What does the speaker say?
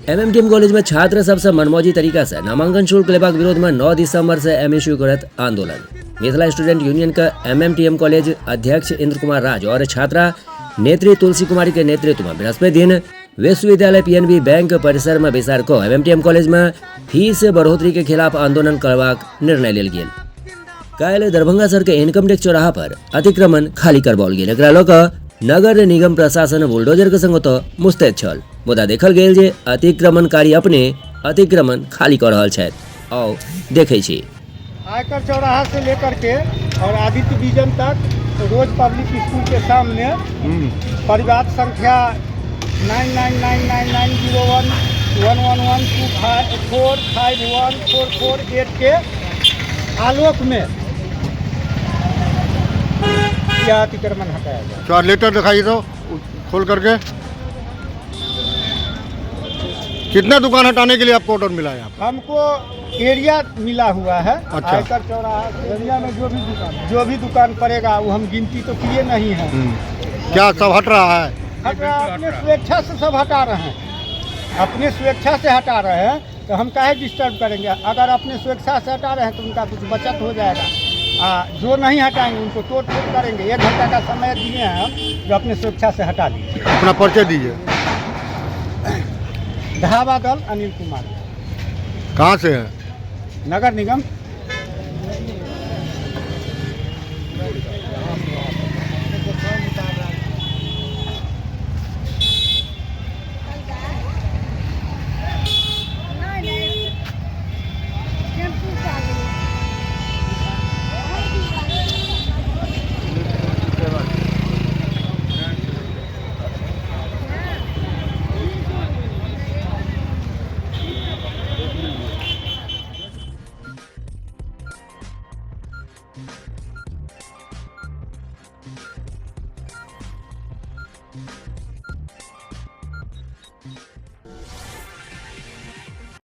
MMTM college में छात्र सबसे मनमौजी तरीका से नामांकन शुल्क लेबाक विरोध में 9 दिसंबर से एमएसयू करत आंदोलन। मिथिला स्टूडेंट यूनियन का एमएमटीएम कॉलेज अध्यक्ष इंद्र कुमार राज और छात्रा नेत्री तुलसी कुमारी के नेतृत्व में बृहस्पति दिन विश्वविद्यालय पीएनबी बैंक परिसर में विचार को एमएमटीएम कॉलेज में फीस बढ़ोतरी के खिलाफ आंदोलन करवाक निर्णय लेल गेल। काल्हि दरभंगा सर के इनकम टैक्स चौराहा पर अतिक्रमण खाली करबाओल गेल। एकरा लऽ कऽ नगर निगम प्रशासन बुलडोजर के संग ओतऽ मुस्तैद छल, मुदा देखल गेल जे अतिक्रमणकारी अपने अतिक्रमण खाली कर रहल छथि। आओ देखै छी। आयकर चौराहा से लेकर के और आदित्य विजन तक रोज पब्लिक स्कूल के सामने परिवार संख्या 9999911125451448 के आलोक में यह अतिक्रमण हटाया जाए। तो लेटर दिखाइए तो खोल करके। कितना दुकान हटाने के लिए आपको ऑर्डर मिला है? हमको एरिया मिला हुआ है। अच्छा। आयकर चौराहा एरिया में जो भी दुकान पड़ेगा वो हम गिनती तो किए नहीं है। क्या सब हट रहा है? हट रहा है, अपने स्वेच्छा से सब हटा रहे हैं, अपने स्वेच्छा से हटा रहे हैं तो हम काहे डिस्टर्ब करेंगे। अगर अपने स्वेच्छा से हटा रहे हैं तो उनका कुछ बचत हो जाएगा। जो नहीं हटाएंगे उनको तोड़ फोड़ करेंगे। 1 घंटा का समय दिए हैं हम, जो अपने स्वेच्छा से हटा लीजिए। अपना परिचय दीजिए। ढाबा दल अनिल कुमार। कहाँ से है? नगर निगम